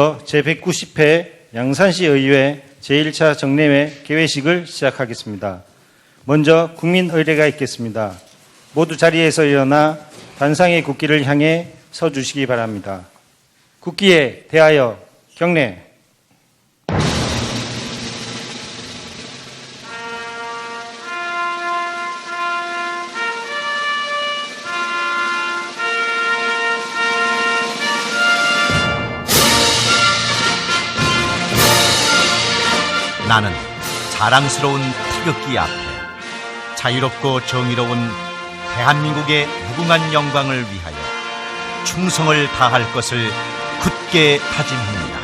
제190회 양산시 의회 제1차 정례회 개회식을 시작하겠습니다. 먼저 국민의례가 있겠습니다. 모두 자리에서 일어나 단상의 국기를 향해 서주시기 바랍니다. 국기에 대하여 경례. 나는 자랑스러운 태극기 앞에 자유롭고 정의로운 대한민국의 무궁한 영광을 위하여 충성을 다할 것을 굳게 다짐합니다.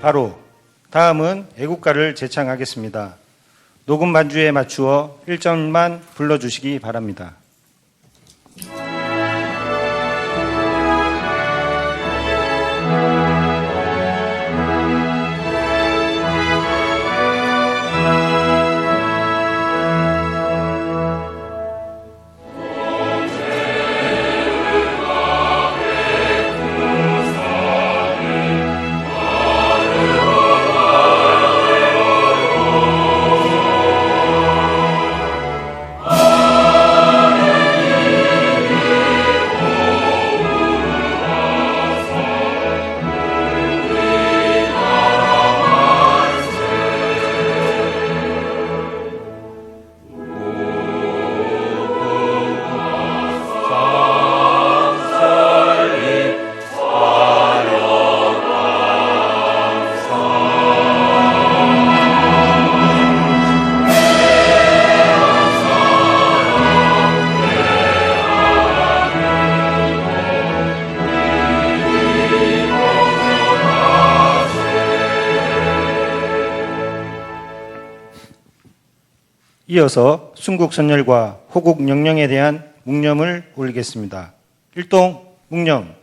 바로 다음은 애국가를 제창하겠습니다. 녹음 반주에 맞추어 1점만 불러주시기 바랍니다. 이어서 순국선열과 호국영령에 대한 묵념을 올리겠습니다. 일동 묵념.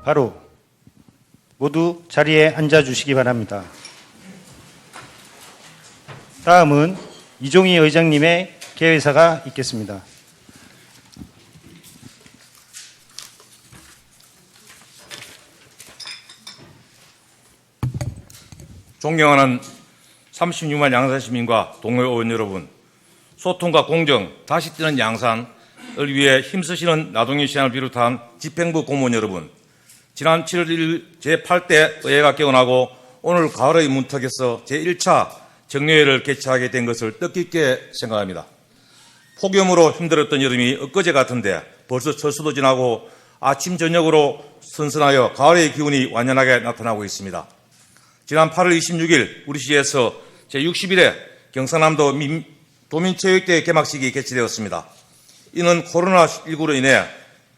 바로 모두 자리에 앉아주시기 바랍니다. 다음은 이종희 의장님의 개회사가 있겠습니다. 존경하는 36만 양산 시민과 동료 의원 여러분, 소통과 공정, 다시 뛰는 양산을 위해 힘쓰시는 나동희 시장을 비롯한 집행부 공무원 여러분, 지난 7월 1일 제8대 의회가 개원하고 오늘 가을의 문턱에서 제1차 정례회를 개최하게 된 것을 뜻깊게 생각합니다. 폭염으로 힘들었던 여름이 엊그제 같은데 벌써 철수도 지나고 아침 저녁으로 선선하여 가을의 기운이 완연하게 나타나고 있습니다. 지난 8월 26일 우리 시에서 제61회 경상남도 도민체육대회 개막식이 개최되었습니다. 이는 코로나19로 인해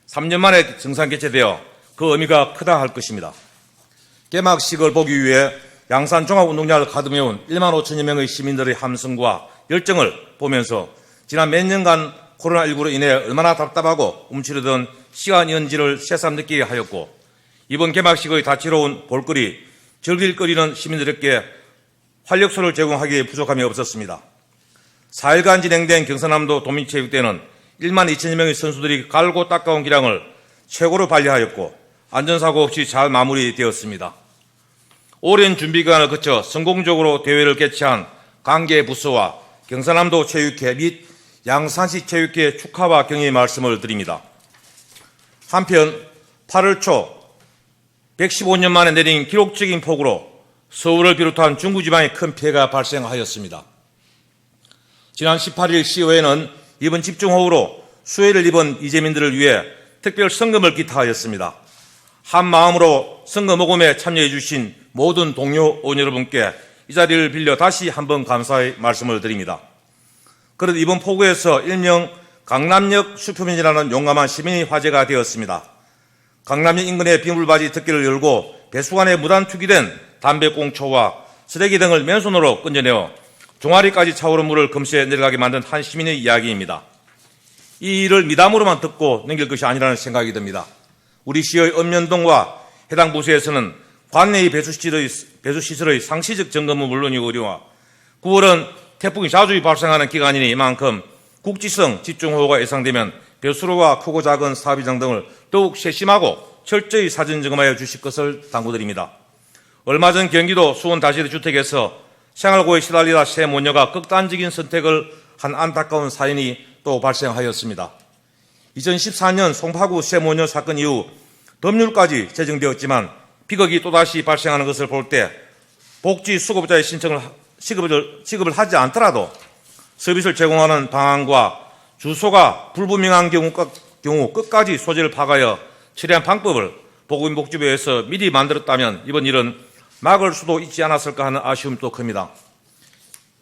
3년 만에 정상 개최되어 그 의미가 크다 할 것입니다. 개막식을 보기 위해 양산 종합운동장을 가득메운 1만 5천여 명의 시민들의 함성과 열정을 보면서 지난 몇 년간 코로나19로 인해 얼마나 답답하고 움츠리던 시간이었는지를 새삼 느끼게 하였고, 이번 개막식의 다채로운 볼거리, 즐길 거리는 시민들에게 활력소를 제공하기에 부족함이 없었습니다. 4일간 진행된 경상남도 도민체육대회는 1만 2천여 명의 선수들이 갈고 닦아온 기량을 최고로 발휘하였고 안전사고 없이 잘 마무리되었습니다. 오랜 준비 기간을 거쳐 성공적으로 대회를 개최한 관계 부서와 경상남도 체육회 및 양산시 체육회 축하와 격려의 말씀을 드립니다. 한편 8월 초 115년 만에 내린 기록적인 폭우로 서울을 비롯한 중부지방에 큰 피해가 발생하였습니다. 지난 18일 시의회는 이번 집중호우로 수해를 입은 이재민들을 위해 특별 성금을 기타하였습니다. 한 마음으로 성금 모금에 참여해 주신 모든 동료 의원 여러분께 이 자리를 빌려 다시 한번 감사의 말씀을 드립니다. 그런데 이번 폭우에서 일명 강남역 슈퍼맨이라는 용감한 시민이 화제가 되었습니다. 강남역 인근의 비물바지 덮개를 열고 배수관에 무단 투기된 담배꽁초와 쓰레기 등을 맨손으로 건져내어 종아리까지 차오른 물을 금세 내려가게 만든 한 시민의 이야기입니다. 이 일을 미담으로만 듣고 넘길 것이 아니라는 생각이 듭니다. 우리 시의 읍면동과 해당 부서에서는 관내의 배수시설의 상시적 점검은 물론이거니와 9월은 태풍이 자주 발생하는 기간이니만큼 국지성 집중호우가 예상되면 배수로와 크고 작은 사업이장 등을 더욱 세심하고 철저히 사전 점검하여 주실 것을 당부드립니다. 얼마 전 경기도 수원 다시대 주택에서 생활고에 시달리다 새 모녀가 극단적인 선택을 한 안타까운 사연이 또 발생하였습니다. 2014년 송파구 새 모녀 사건 이후 법률까지 제정되었지만 비극이 또다시 발생하는 것을 볼 때 복지 수급자의 시급을 하지 않더라도 서비스를 제공하는 방안과 주소가 불분명한 경우 끝까지 소재를 파가여 처리한 방법을 보건복지부에서 미리 만들었다면 이번 일은 막을 수도 있지 않았을까 하는 아쉬움도 큽니다.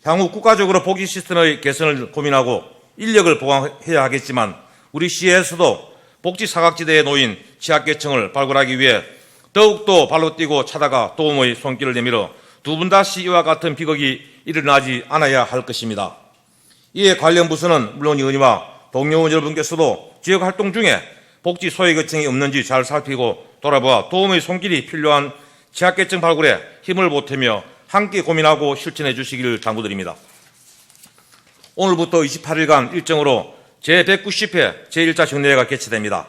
향후 국가적으로 복지 시스템의 개선을 고민하고 인력을 보강해야 하겠지만 우리 시에서도 복지 사각지대에 놓인 취약계층을 발굴하기 위해 더욱더 발로 뛰고 차다가 도움의 손길을 내밀어 두 분 다시 이와 같은 비극이 일어나지 않아야 할 것입니다. 이에 관련 부서는 물론 의원님과 동료 의원 여러분께서도 지역활동 중에 복지 소외계층이 없는지 잘 살피고 돌아보아 도움의 손길이 필요한 취약계층 발굴에 힘을 보태며 함께 고민하고 실천해 주시기를 당부드립니다. 오늘부터 28일간 일정으로 제190회 제1차 정례회가 개최됩니다.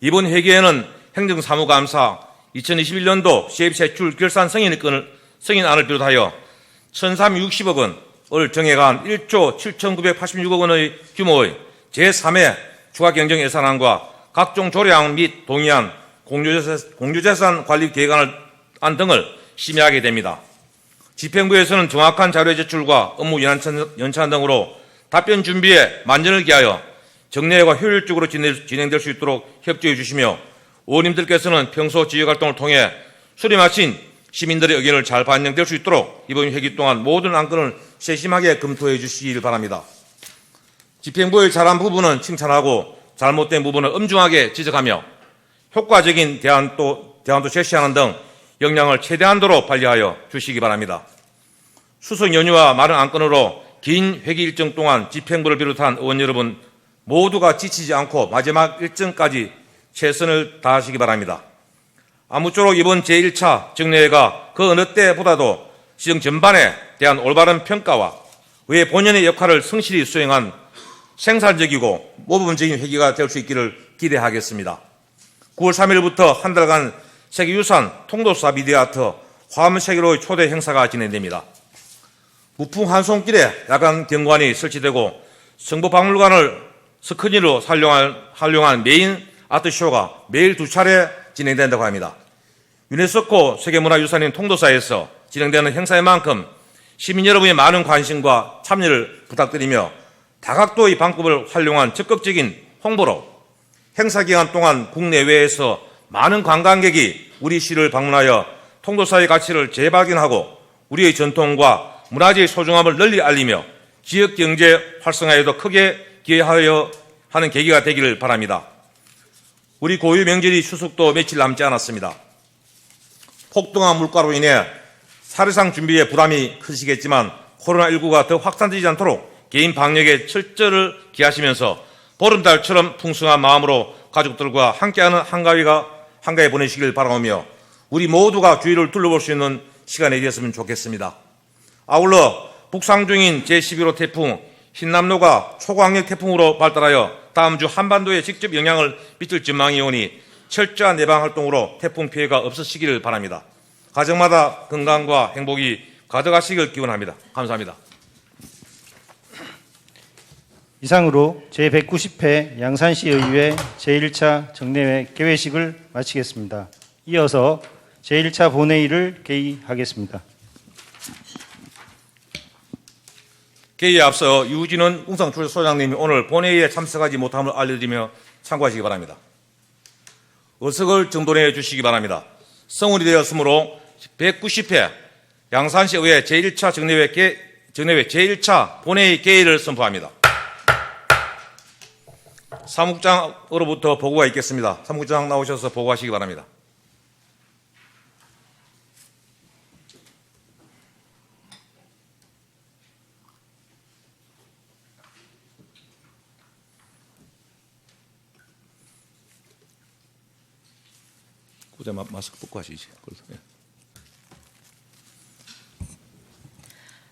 이번 회기에는 행정사무감사 2021년도 세입세출 결산 승인안을 비롯하여 1,360억 원을 정해간 1조 7,986억 원의 규모의 제3회 추가 경정 예산안과 각종 조례안 및 동의안, 공유재산 관리 계획안 등을 심의하게 됩니다. 집행부에서는 정확한 자료 제출과 업무 연찬 등으로 답변 준비에 만전을 기하여 정례회가 효율적으로 진행될 수 있도록 협조해 주시며 의원님들께서는 평소 지역활동을 통해 수리 마친 시민들의 의견을 잘 반영될 수 있도록 이번 회기 동안 모든 안건을 세심하게 검토해 주시길 바랍니다. 집행부의 잘한 부분은 칭찬하고 잘못된 부분은 엄중하게 지적하며 효과적인 대안도 제시하는 등 역량을 최대한도로 발휘하여 주시기 바랍니다. 추석 연휴와 많은 안건으로 긴 회기 일정 동안 집행부를 비롯한 의원 여러분 모두가 지치지 않고 마지막 일정까지 최선을 다하시기 바랍니다. 아무쪼록 이번 제1차 정례회가 그 어느 때보다도 시정 전반에 대한 올바른 평가와 왜 본연의 역할을 성실히 수행한 생산적이고 모범적인 회기가 될 수 있기를 기대하겠습니다. 9월 3일부터 한 달간 세계유산 통도사 미디어아트 화엄세계로의 초대 행사가 진행됩니다. 무풍 한 손길에 야간 경관이 설치되고 성북박물관을 스크린으로 활용한 메인 아트쇼가 매일 2차례 진행된다고 합니다. 유네스코 세계문화유산인 통도사에서 진행되는 행사인 만큼 시민 여러분의 많은 관심과 참여를 부탁드리며 다각도의 방법을 활용한 적극적인 홍보로 행사 기간 동안 국내외에서 많은 관광객이 우리 시를 방문하여 통도사의 가치를 재발견하고 우리의 전통과 문화재의 소중함을 널리 알리며 지역 경제 활성화에도 크게 기여하여 하는 계기가 되기를 바랍니다. 우리 고유 명절이 추석도 며칠 남지 않았습니다. 폭등한 물가로 인해 사례상 준비에 부담이 크시겠지만 코로나19가 더 확산되지 않도록 개인 방역에 철저를 기하시면서 보름달처럼 풍성한 마음으로 가족들과 함께하는 한가위 보내시길 바라오며 우리 모두가 주위를 둘러볼 수 있는 시간이 되었으면 좋겠습니다. 아울러 북상 중인 제11호 태풍 흰남노가 초강력 태풍으로 발달하여 다음 주 한반도에 직접 영향을 미칠 전망이 오니 철저한 예방활동으로 태풍 피해가 없으시기를 바랍니다. 가정마다 건강과 행복이 가득하시길 기원합니다. 감사합니다. 이상으로 제190회 양산시의회 제1차 정례회 개회식을 마치겠습니다. 이어서 제1차 본회의를 개의하겠습니다. 개의에 앞서 유진원 웅상출소장님이 오늘 본회의에 참석하지 못함을 알려드리며 참고하시기 바랍니다. 의석을 정돈해 주시기 바랍니다. 성원이 되었으므로 190회 양산시의회 제1차 정례회 제1차 본회의 개의를 선포합니다. 사무국장으로부터 보고가 있겠습니다. 사무국장 나오셔서 보고하시기 바랍니다. 구자 마스크 벗고 하시지.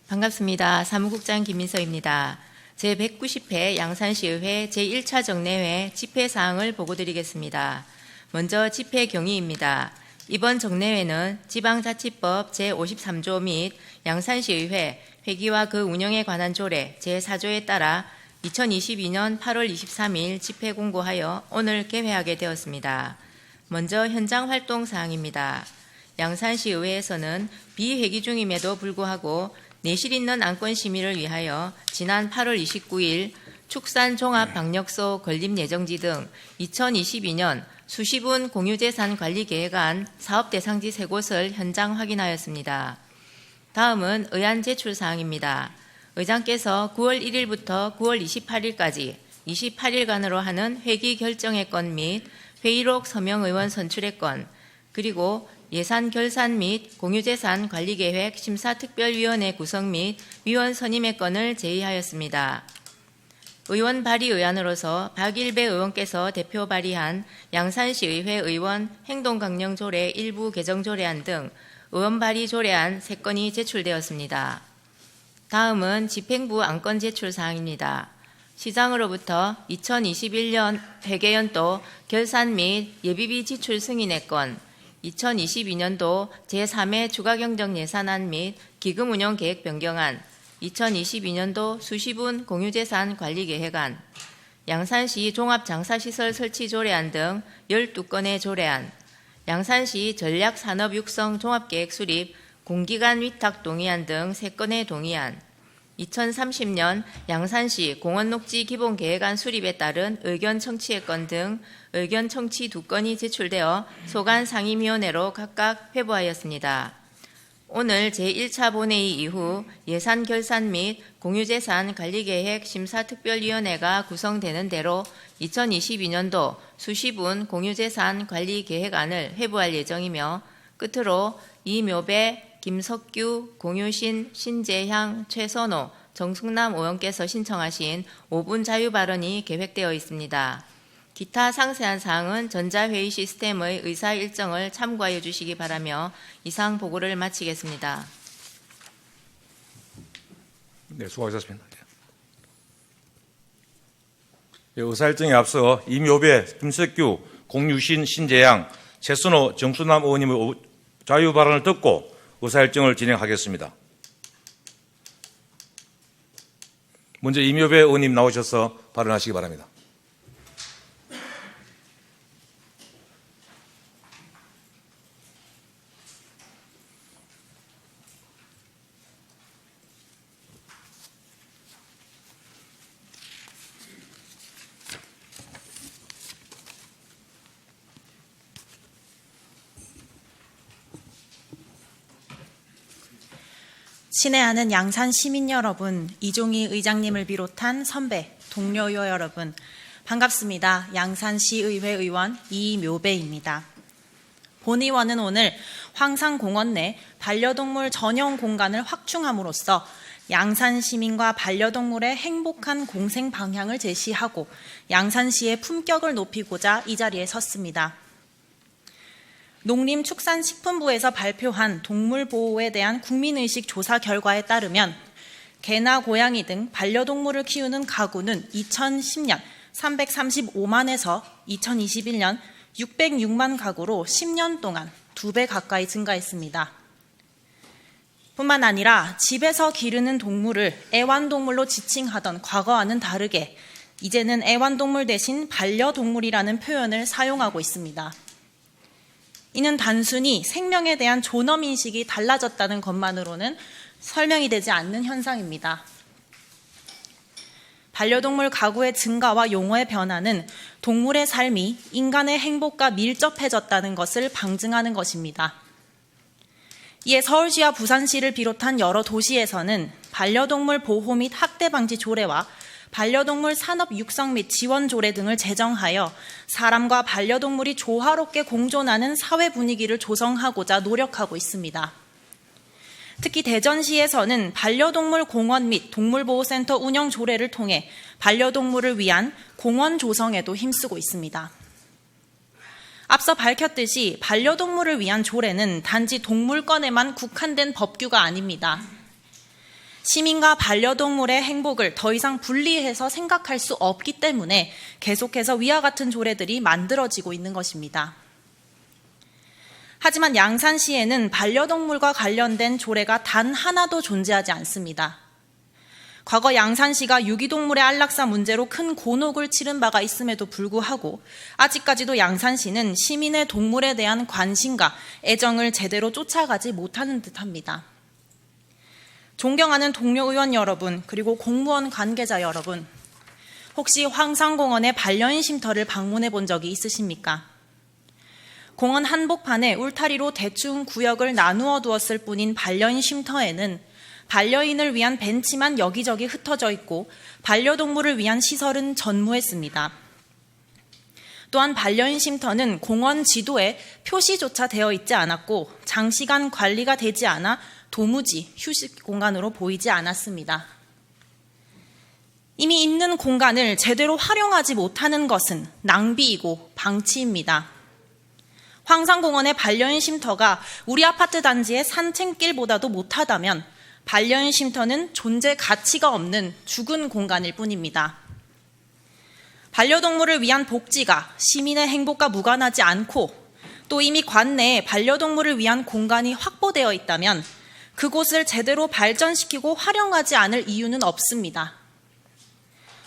반갑습니다. 사무국장 김민서입니다. 제190회 양산시의회 제1차 정례회 집회사항을 보고드리겠습니다. 먼저 집회 경위입니다. 이번 정례회는 지방자치법 제53조 및 양산시의회 회기와 그 운영에 관한 조례 제4조에 따라 2022년 8월 23일 집회 공고하여 오늘 개회하게 되었습니다. 먼저 현장 활동 사항입니다. 양산시의회에서는 비회기 중임에도 불구하고 내실 있는 안건 심의를 위하여 지난 8월 29일 축산종합방역소 건립예정지 등 2022년 수시분 공유재산관리계획안 사업대상지 3곳을 현장 확인하였습니다. 다음은 의안 제출 사항입니다. 의장께서 9월 1일부터 9월 28일까지 28일간으로 하는 회기 결정의 건 및 회의록 서명의원 선출의 건, 그리고 예산 결산 및 공유재산 관리계획 심사특별위원회 구성 및 위원 선임의 건을 제의하였습니다. 의원 발의 의안으로서 박일배 의원께서 대표 발의한 양산시의회 의원 행동강령조례 일부 개정조례안 등 의원 발의 조례안 3건이 제출되었습니다. 다음은 집행부 안건 제출 사항입니다. 시장으로부터 2021년 회계연도 결산 및 예비비 지출 승인의 건, 2022년도 제3회 추가경정 예산안 및 기금 운영 계획 변경안, 2022년도 수시분 공유재산 관리계획안, 양산시 종합장사시설 설치 조례안 등 12건의 조례안, 양산시 전략산업 육성 종합계획 수립 공기관 위탁 동의안 등 3건의 동의안, 2030년 양산시 공원녹지 기본계획안 수립에 따른 의견 청취의 건 등 의견 청취 2건이 제출되어 소관 상임위원회로 각각 회부하였습니다. 오늘 제1차 본회의 이후 예산 결산 및 공유재산 관리계획 심사특별위원회가 구성되는 대로 2022년도 수시분 공유재산 관리계획안을 회부할 예정이며, 끝으로 이묘배, 김석규, 공유신, 신재향, 최선호, 정숙남 의원께서 신청하신 5분 자유 발언이 계획되어 있습니다. 기타 상세한 사항은 전자회의 시스템의 의사 일정을 참고하여 주시기 바라며 이상 보고를 마치겠습니다. 네, 수고하셨습니다. 의사일정에 앞서 이묘배, 김석규, 공유신, 신재양, 최선호, 정수남 의원님의 자유 발언을 듣고 의사일정을 진행하겠습니다. 먼저 이묘배 의원님 나오셔서 발언하시기 바랍니다. 친애하는 양산 시민 여러분, 이종희 의장님을 비롯한 선배, 동료 여러분, 반갑습니다. 양산시의회 의원 이묘배입니다. 본의원은 오늘 황산공원 내 반려동물 전용 공간을 확충함으로써 양산 시민과 반려동물의 행복한 공생 방향을 제시하고 양산시의 품격을 높이고자 이 자리에 섰습니다. 농림축산식품부에서 발표한 동물보호에 대한 국민의식 조사 결과에 따르면 개나 고양이 등 반려동물을 키우는 가구는 2010년 335만에서 2021년 606만 가구로 10년 동안 2배 가까이 증가했습니다. 뿐만 아니라 집에서 기르는 동물을 애완동물로 지칭하던 과거와는 다르게 이제는 애완동물 대신 반려동물이라는 표현을 사용하고 있습니다. 이는 단순히 생명에 대한 존엄인식이 달라졌다는 것만으로는 설명이 되지 않는 현상입니다. 반려동물 가구의 증가와 용어의 변화는 동물의 삶이 인간의 행복과 밀접해졌다는 것을 방증하는 것입니다. 이에 서울시와 부산시를 비롯한 여러 도시에서는 반려동물 보호 및 학대 방지 조례와 반려동물 산업 육성 및 지원 조례 등을 제정하여 사람과 반려동물이 조화롭게 공존하는 사회 분위기를 조성하고자 노력하고 있습니다. 특히 대전시에서는 반려동물 공원 및 동물보호센터 운영 조례를 통해 반려동물을 위한 공원 조성에도 힘쓰고 있습니다. 앞서 밝혔듯이 반려동물을 위한 조례는 단지 동물권에만 국한된 법규가 아닙니다. 시민과 반려동물의 행복을 더 이상 분리해서 생각할 수 없기 때문에 계속해서 위와 같은 조례들이 만들어지고 있는 것입니다. 하지만 양산시에는 반려동물과 관련된 조례가 단 하나도 존재하지 않습니다. 과거 양산시가 유기동물의 안락사 문제로 큰 곤혹을 치른 바가 있음에도 불구하고 아직까지도 양산시는 시민의 동물에 대한 관심과 애정을 제대로 쫓아가지 못하는 듯합니다. 존경하는 동료 의원 여러분, 그리고 공무원 관계자 여러분, 혹시 황산공원의 반려인 쉼터를 방문해 본 적이 있으십니까? 공원 한복판에 울타리로 대충 구역을 나누어 두었을 뿐인 반려인 쉼터에는 반려인을 위한 벤치만 여기저기 흩어져 있고 반려동물을 위한 시설은 전무했습니다. 또한 반려인 쉼터는 공원 지도에 표시조차 되어 있지 않았고 장시간 관리가 되지 않아 도무지 휴식 공간으로 보이지 않았습니다. 이미 있는 공간을 제대로 활용하지 못하는 것은 낭비이고 방치입니다. 황산공원의 반려인 쉼터가 우리 아파트 단지의 산책길보다도 못하다면 반려인 쉼터는 존재 가치가 없는 죽은 공간일 뿐입니다. 반려동물을 위한 복지가 시민의 행복과 무관하지 않고 또 이미 관내에 반려동물을 위한 공간이 확보되어 있다면 그곳을 제대로 발전시키고 활용하지 않을 이유는 없습니다.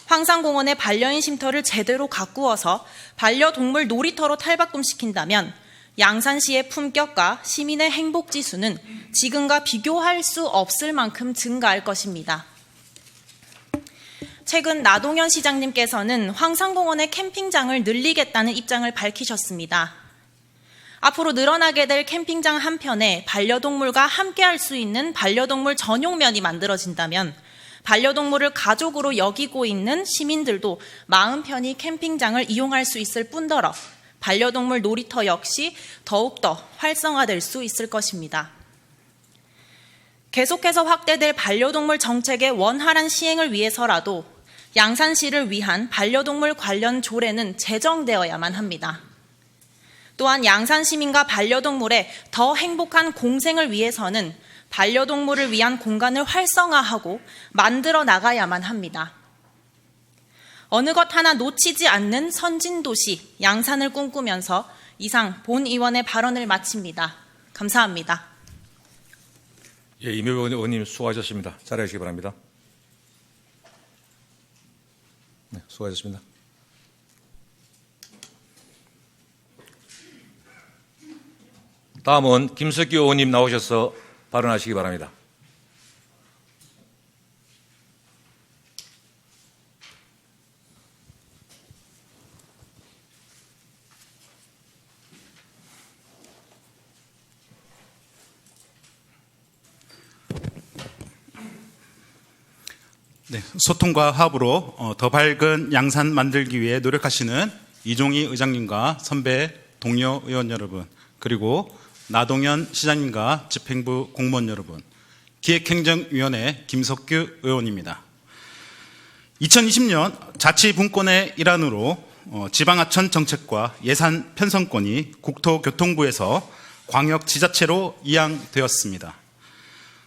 황산공원의 반려인 쉼터를 제대로 가꾸어서 반려동물 놀이터로 탈바꿈시킨다면 양산시의 품격과 시민의 행복 지수는 지금과 비교할 수 없을 만큼 증가할 것입니다. 최근 나동현 시장님께서는 황산공원의 캠핑장을 늘리겠다는 입장을 밝히셨습니다. 앞으로 늘어나게 될 캠핑장 한편에 반려동물과 함께할 수 있는 반려동물 전용면이 만들어진다면 반려동물을 가족으로 여기고 있는 시민들도 마음 편히 캠핑장을 이용할 수 있을 뿐더러 반려동물 놀이터 역시 더욱더 활성화될 수 있을 것입니다. 계속해서 확대될 반려동물 정책의 원활한 시행을 위해서라도 양산시를 위한 반려동물 관련 조례는 제정되어야만 합니다. 또한 양산 시민과 반려동물의 더 행복한 공생을 위해서는 반려동물을 위한 공간을 활성화하고 만들어 나가야만 합니다. 어느 것 하나 놓치지 않는 선진도시 양산을 꿈꾸면서 이상 본 의원의 발언을 마칩니다. 감사합니다. 예, 이명박 의원님 수고하셨습니다. 자리하시기 바랍니다. 네, 수고하셨습니다. 다음은 김석기 의원님 나오셔서 발언하시기 바랍니다. 네, 소통과 화합으로 더 밝은 양산 만들기 위해 노력하시는 이종희 의장님과 선배 동료 의원 여러분, 그리고 나동현 시장님과 집행부 공무원 여러분, 기획행정위원회 김석규 의원입니다. 2020년 자치분권의 일환으로 지방하천 정책과 예산 편성권이 국토교통부에서 광역지자체로 이양되었습니다.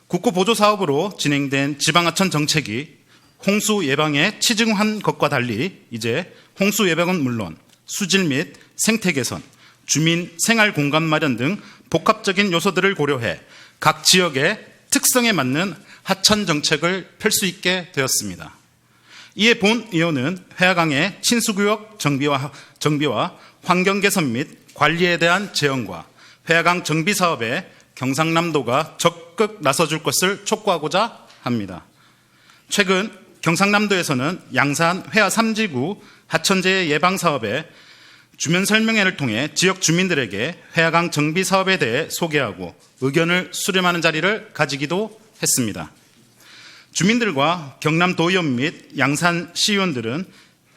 국고보조사업으로 진행된 지방하천 정책이 홍수 예방에 치중한 것과 달리 이제 홍수 예방은 물론 수질 및 생태 개선, 주민 생활 공간 마련 등 복합적인 요소들을 고려해 각 지역의 특성에 맞는 하천 정책을 펼 수 있게 되었습니다. 이에 본 의원은 회화강의 친수구역 정비와 환경 개선 및 관리에 대한 제언과 회화강 정비 사업에 경상남도가 적극 나서줄 것을 촉구하고자 합니다. 최근 경상남도에서는 양산 회화 3지구 하천재해 예방 사업에 주민 설명회를 통해 지역 주민들에게 회화강 정비 사업에 대해 소개하고 의견을 수렴하는 자리를 가지기도 했습니다. 주민들과 경남도의원 및 양산 시의원들은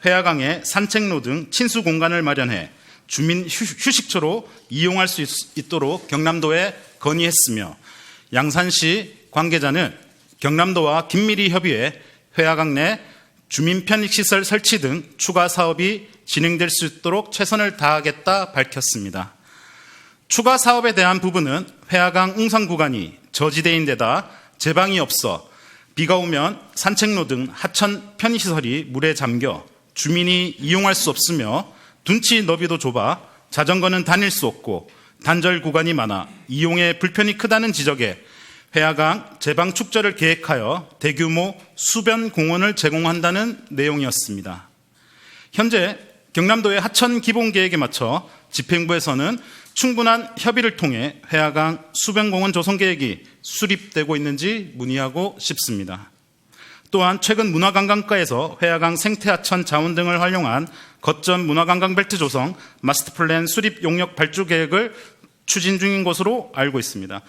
회화강의 산책로 등 친수 공간을 마련해 주민 휴식처로 이용할 수 있도록 경남도에 건의했으며 양산시 관계자는 경남도와 긴밀히 협의해 회화강 내 주민 편익시설 설치 등 추가 사업이 진행될 수 있도록 최선을 다하겠다 밝혔습니다. 추가 사업에 대한 부분은 회화강 웅상 구간이 저지대인데다 제방이 없어 비가 오면 산책로 등 하천 편의시설이 물에 잠겨 주민이 이용할 수 없으며 둔치 너비도 좁아 자전거는 다닐 수 없고 단절 구간이 많아 이용에 불편이 크다는 지적에 회화강 제방 축절을 계획하여 대규모 수변 공원을 제공한다는 내용이었습니다. 현재 경남도의 하천 기본 계획에 맞춰 집행부에서는 충분한 협의를 통해 회화강 수변 공원 조성 계획이 수립되고 있는지 문의하고 싶습니다. 또한 최근 문화관광과에서 회화강 생태하천 자원 등을 활용한 거점 문화관광벨트 조성 마스터 플랜 수립 용역 발주 계획을 추진 중인 것으로 알고 있습니다.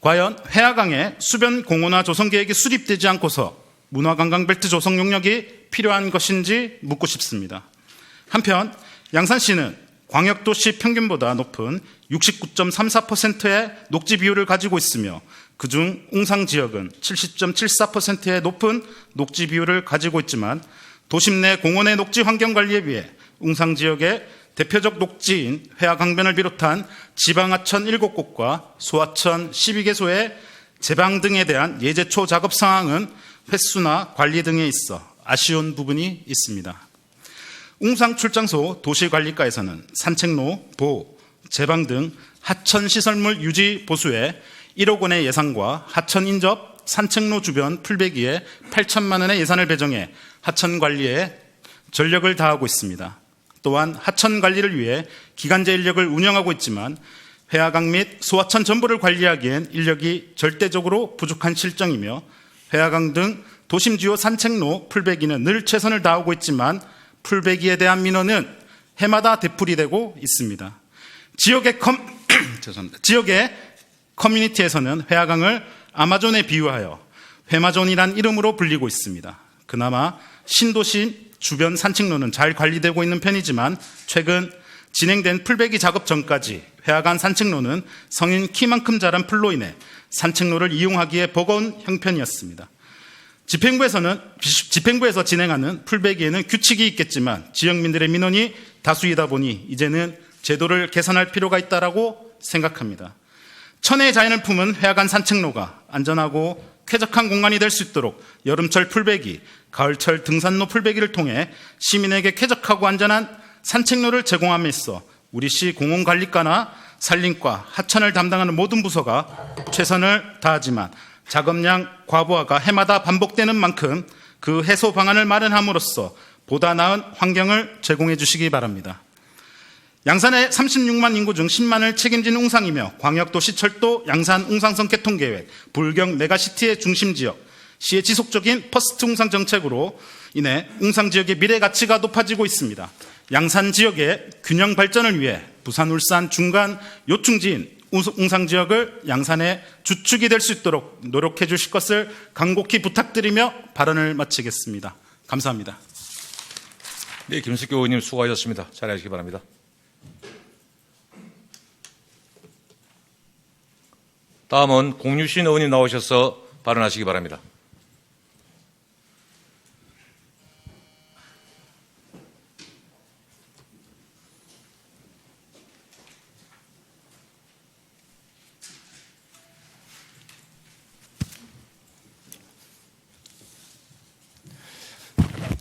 과연 회화강의 수변 공원화 조성 계획이 수립되지 않고서 문화관광벨트 조성 용역이 필요한 것인지 묻고 싶습니다. 한편 양산시는 광역도시 평균보다 높은 69.34%의 녹지 비율을 가지고 있으며 그중 웅상지역은 70.74%의 높은 녹지 비율을 가지고 있지만 도심 내 공원의 녹지 환경 관리에 비해 웅상지역의 대표적 녹지인 회화강변을 비롯한 지방하천 7곳과 소하천 12개소의 제방 등에 대한 예제초 작업 상황은 횟수나 관리 등에 있어 아쉬운 부분이 있습니다. 웅상 출장소 도시관리과에서는 산책로, 보호, 제방 등 하천 시설물 유지 보수에 1억 원의 예산과 하천 인접, 산책로 주변 풀베기에 8천만 원의 예산을 배정해 하천 관리에 전력을 다하고 있습니다. 또한 하천 관리를 위해 기간제 인력을 운영하고 있지만 회화강 및 소하천 전부를 관리하기엔 인력이 절대적으로 부족한 실정이며 회화강 등 도심 주요 산책로 풀베기는 늘 최선을 다하고 있지만 풀베기에 대한 민원은 해마다 되풀이되고 있습니다. 지역의 커뮤니티에서는 회화강을 아마존에 비유하여 회마존이란 이름으로 불리고 있습니다. 그나마 신도시 주변 산책로는 잘 관리되고 있는 편이지만 최근 진행된 풀베기 작업 전까지 회화강 산책로는 성인 키만큼 자란 풀로 인해 산책로를 이용하기에 버거운 형편이었습니다. 집행부에서 진행하는 풀베기에는 규칙이 있겠지만 지역민들의 민원이 다수이다 보니 이제는 제도를 개선할 필요가 있다고 생각합니다. 천혜의 자연을 품은 회화강 산책로가 안전하고 쾌적한 공간이 될 수 있도록 여름철 풀베기, 가을철 등산로 풀베기를 통해 시민에게 쾌적하고 안전한 산책로를 제공함에 있어 우리 시 공원관리과나 산림과 하천을 담당하는 모든 부서가 최선을 다하지만 작업량 과부하가 해마다 반복되는 만큼 그 해소 방안을 마련함으로써 보다 나은 환경을 제공해 주시기 바랍니다. 양산의 36만 인구 중 10만을 책임지는 웅상이며 광역도시철도 양산 웅상성 개통계획, 불경 메가시티의 중심지역, 시의 지속적인 퍼스트 웅상 정책으로 인해 웅상 지역의 미래 가치가 높아지고 있습니다. 양산 지역의 균형 발전을 위해 부산, 울산 중간 요충지인 웅상 지역을 양산의 주축이 될 수 있도록 노력해 주실 것을 간곡히 부탁드리며 발언을 마치겠습니다. 감사합니다. 네, 김숙교 의원님 수고하셨습니다. 잘하시기 바랍니다. 다음은 공유신 의원님 나오셔서 발언하시기 바랍니다.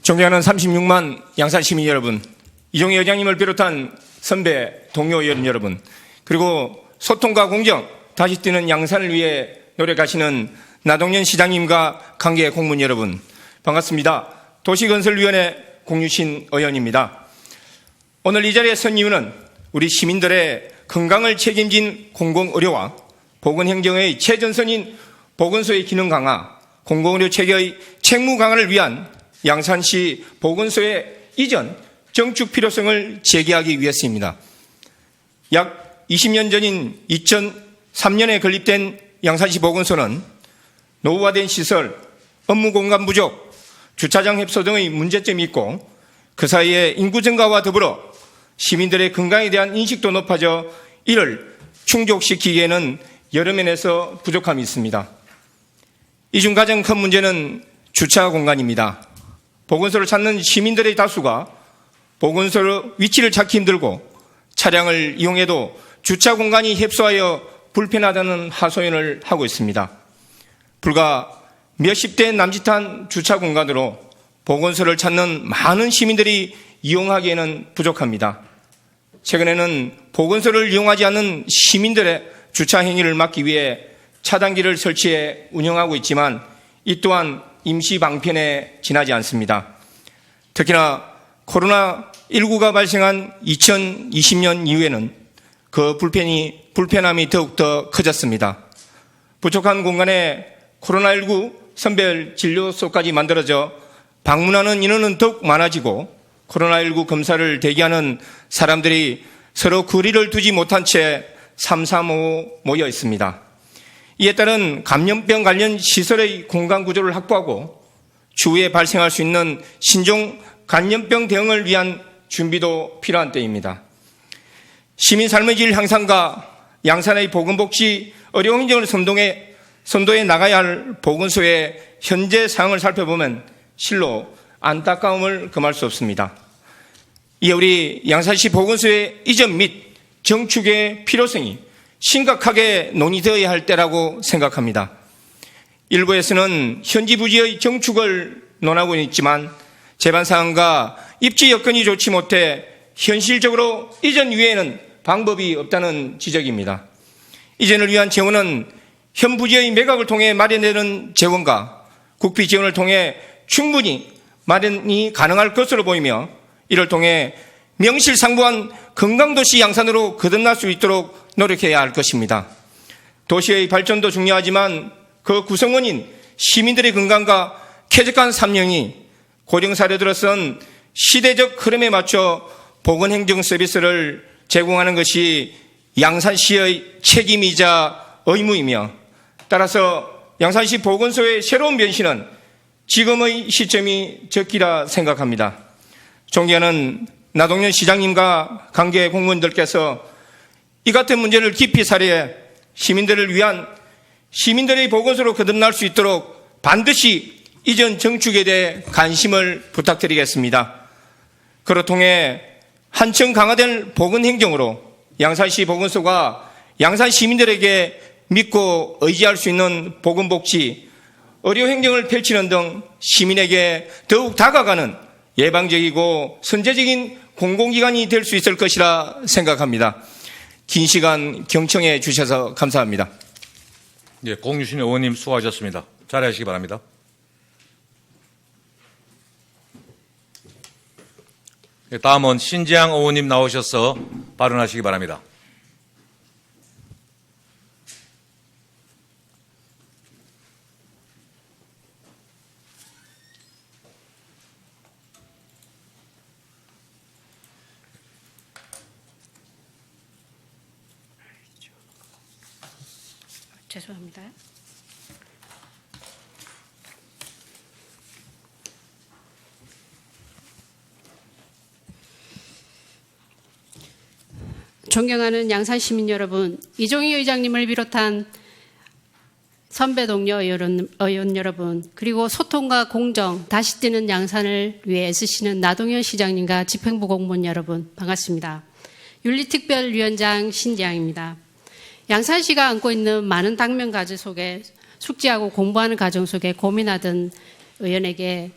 존경하는 36만 양산 시민 여러분, 이종희 의장님을 비롯한 선배 동료 의원 여러분, 그리고 소통과 공정, 다시 뛰는 양산을 위해 노력하시는 나동현 시장님과 관계 공무원 여러분, 반갑습니다. 도시건설위원회 공유신 의원입니다. 오늘 이 자리에 선 이유는 우리 시민들의 건강을 책임진 공공의료와 보건행정의 최전선인 보건소의 기능 강화, 공공의료 체계의 책무 강화를 위한 양산시 보건소의 이전 정축 필요성을 제기하기 위해서입니다. 약 20년 전인 2003년에 건립된 양산시 보건소는 노후화된 시설, 업무 공간 부족, 주차장 협소 등의 문제점이 있고 그 사이에 인구 증가와 더불어 시민들의 건강에 대한 인식도 높아져 이를 충족시키기에는 여러 면에서 부족함이 있습니다. 이 중 가장 큰 문제는 주차 공간입니다. 보건소를 찾는 시민들의 다수가 보건소 위치를 찾기 힘들고 차량을 이용해도 주차 공간이 협소하여 불편하다는 하소연을 하고 있습니다. 불과 몇십 대 남짓한 주차 공간으로 보건소를 찾는 많은 시민들이 이용하기에는 부족합니다. 최근에는 보건소를 이용하지 않는 시민들의 주차 행위를 막기 위해 차단기를 설치해 운영하고 있지만 이 또한 임시 방편에 지나지 않습니다. 특히나 코로나19가 발생한 2020년 이후에는 그 불편함이 더욱더 커졌습니다. 부족한 공간에 코로나19 선별 진료소까지 만들어져 방문하는 인원은 더욱 많아지고 코로나19 검사를 대기하는 사람들이 서로 거리를 두지 못한 채 삼삼오오 모여 있습니다. 이에 따른 감염병 관련 시설의 공간 구조를 확보하고 추후에 발생할 수 있는 신종 감염병 대응을 위한 준비도 필요한 때입니다. 시민 삶의 질 향상과 양산의 보건복지 의료행정을 선도해 나가야 할 보건소의 현재 상황을 살펴보면 실로 안타까움을 금할 수 없습니다. 이에 우리 양산시 보건소의 이전 및 정축의 필요성이 심각하게 논의되어야 할 때라고 생각합니다. 일부에서는 현지 부지의 정축을 논하고 있지만 재반사항과 입지 여건이 좋지 못해 현실적으로 이전 이외에는 방법이 없다는 지적입니다. 이전을 위한 재원은 현 부지의 매각을 통해 마련되는 재원과 국비 지원을 통해 충분히 마련이 가능할 것으로 보이며 이를 통해 명실상부한 건강도시 양산으로 거듭날 수 있도록 노력해야 할 것입니다. 도시의 발전도 중요하지만 그 구성원인 시민들의 건강과 쾌적한 삶령이 고령사를 들어선 시대적 흐름에 맞춰 보건행정 서비스를 제공하는 것이 양산시의 책임이자 의무이며 따라서 양산시 보건소의 새로운 변신은 지금의 시점이 적기라 생각합니다. 존경하는 나동현 시장님과 관계 공무원들께서 이 같은 문제를 깊이 살해 시민들을 위한 시민들의 보건소로 거듭날 수 있도록 반드시 이전 정축에 대해 관심을 부탁드리겠습니다. 그로 통해 한층 강화된 보건행정으로 양산시 보건소가 양산 시민들에게 믿고 의지할 수 있는 보건복지, 의료행정을 펼치는 등 시민에게 더욱 다가가는 예방적이고 선제적인 공공기관이 될 수 있을 것이라 생각합니다. 긴 시간 경청해 주셔서 감사합니다. 예, 공유신 의원님 수고하셨습니다. 자리하시기 바랍니다. 예, 다음은 신지양 의원님 나오셔서 발언하시기 바랍니다. 죄송합니다. 존경하는 양산 시민 여러분, 이종희 의장님을 비롯한 선배 동료 의원 여러분, 그리고 소통과 공정, 다시 뛰는 양산을 위해 애쓰시는 나동현 시장님과 집행부 공무원 여러분, 반갑습니다. 윤리특별위원장 신지양입니다. 양산시가 안고 있는 많은 당면 과제 속에 숙지하고 공부하는 과정 속에 고민하던 의원에게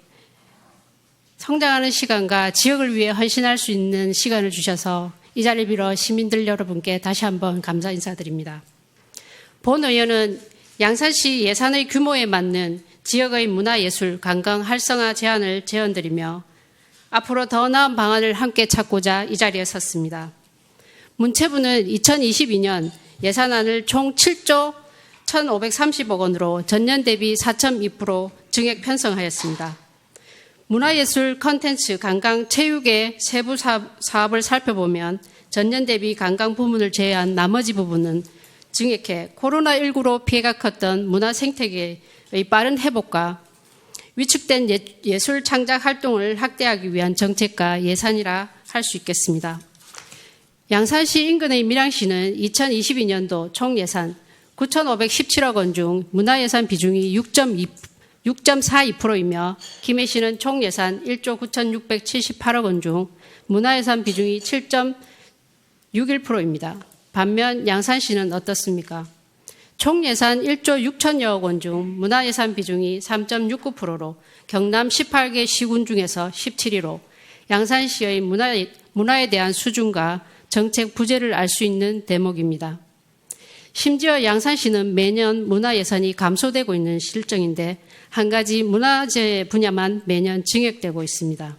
성장하는 시간과 지역을 위해 헌신할 수 있는 시간을 주셔서 이 자리를 빌어 시민들 여러분께 다시 한번 감사 인사드립니다. 본 의원은 양산시 예산의 규모에 맞는 지역의 문화예술, 관광 활성화 제안을 제언드리며 앞으로 더 나은 방안을 함께 찾고자 이 자리에 섰습니다. 문체부는 2022년 예산안을 총 7조 1,530억 원으로 전년 대비 4.2% 증액 편성하였습니다. 문화예술, 컨텐츠, 관광, 체육의 세부 사업을 살펴보면 전년 대비 관광 부문을 제외한 나머지 부분은 증액해 코로나19로 피해가 컸던 문화 생태계의 빠른 회복과 위축된 예술 창작 활동을 확대하기 위한 정책과 예산이라 할 수 있겠습니다. 양산시 인근의 밀양시는 2022년도 총 예산 9,517억 원 중 문화예산 비중이 6.42%이며 김해시는 총 예산 1조 9,678억 원 중 문화예산 비중이 7.61%입니다. 반면 양산시는 어떻습니까? 총 예산 1조 6천여억 원 중 문화예산 비중이 3.69%로 경남 18개 시군 중에서 17위로 양산시의 문화에 대한 수준과 정책 부재를 알 수 있는 대목입니다. 심지어 양산시는 매년 문화예산이 감소되고 있는 실정인데 한 가지 문화재 분야만 매년 증액되고 있습니다.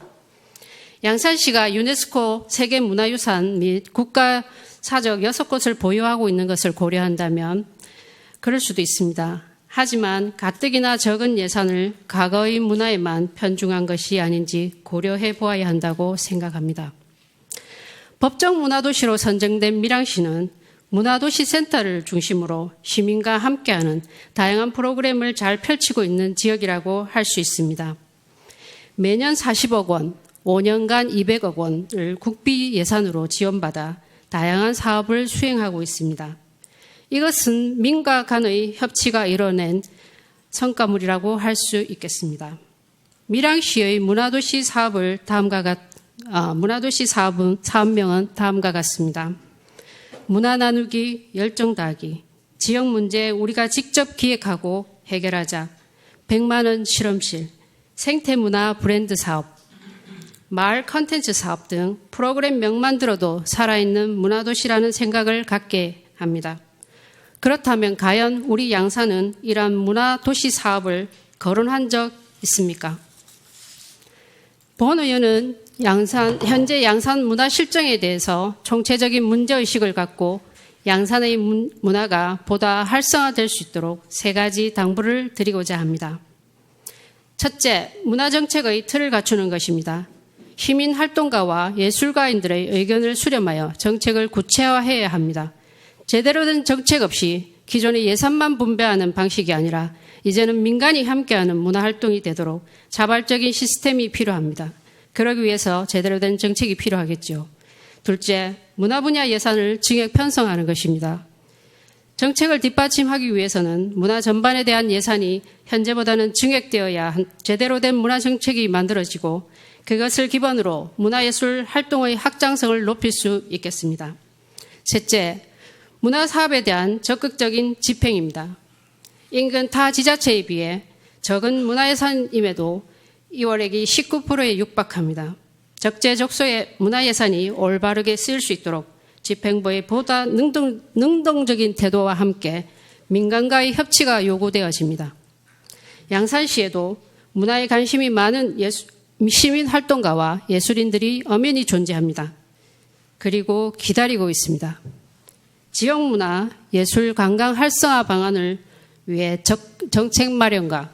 양산시가 유네스코 세계문화유산 및 국가사적 6곳을 보유하고 있는 것을 고려한다면 그럴 수도 있습니다. 하지만 가뜩이나 적은 예산을 과거의 문화에만 편중한 것이 아닌지 고려해 보아야 한다고 생각합니다. 법정 문화도시로 선정된 밀양시는 문화도시 센터를 중심으로 시민과 함께하는 다양한 프로그램을 잘 펼치고 있는 지역이라고 할 수 있습니다. 매년 40억 원, 5년간 200억 원을 국비 예산으로 지원받아 다양한 사업을 수행하고 있습니다. 이것은 민과 간의 협치가 이뤄낸 성과물이라고 할 수 있겠습니다. 밀양시의 문화도시 사업은 사업명은 다음과 같습니다. 문화 나누기, 열정 더하기, 지역 문제 우리가 직접 기획하고 해결하자, 100만 원 실험실, 생태문화 브랜드 사업, 마을 컨텐츠 사업 등 프로그램명만 들어도 살아있는 문화도시라는 생각을 갖게 합니다. 그렇다면 과연 우리 양산은 이러한 문화도시 사업을 거론한 적 있습니까? 본 의원은 현재 양산 문화 실정에 대해서 총체적인 문제의식을 갖고 양산의 문화가 보다 활성화될 수 있도록 세 가지 당부를 드리고자 합니다. 첫째, 문화정책의 틀을 갖추는 것입니다. 시민활동가와 예술가인들의 의견을 수렴하여 정책을 구체화해야 합니다. 제대로 된 정책 없이 기존의 예산만 분배하는 방식이 아니라 이제는 민간이 함께하는 문화활동이 되도록 자발적인 시스템이 필요합니다. 그러기 위해서 제대로 된 정책이 필요하겠죠. 둘째, 문화 분야 예산을 증액 편성하는 것입니다. 정책을 뒷받침하기 위해서는 문화 전반에 대한 예산이 현재보다는 증액되어야 제대로 된 문화 정책이 만들어지고 그것을 기반으로 문화예술 활동의 확장성을 높일 수 있겠습니다. 셋째, 문화사업에 대한 적극적인 집행입니다. 인근 타 지자체에 비해 적은 문화예산임에도 2월액이 19%에 육박합니다. 적재적소의 문화예산이 올바르게 쓰일 수 있도록 집행부의 보다 능동적인 태도와 함께 민간과의 협치가 요구되어집니다. 양산시에도 문화에 관심이 많은 시민활동가와 예술인들이 엄연히 존재합니다. 그리고 기다리고 있습니다. 지역문화, 예술, 관광 활성화 방안을 위해 정책 마련과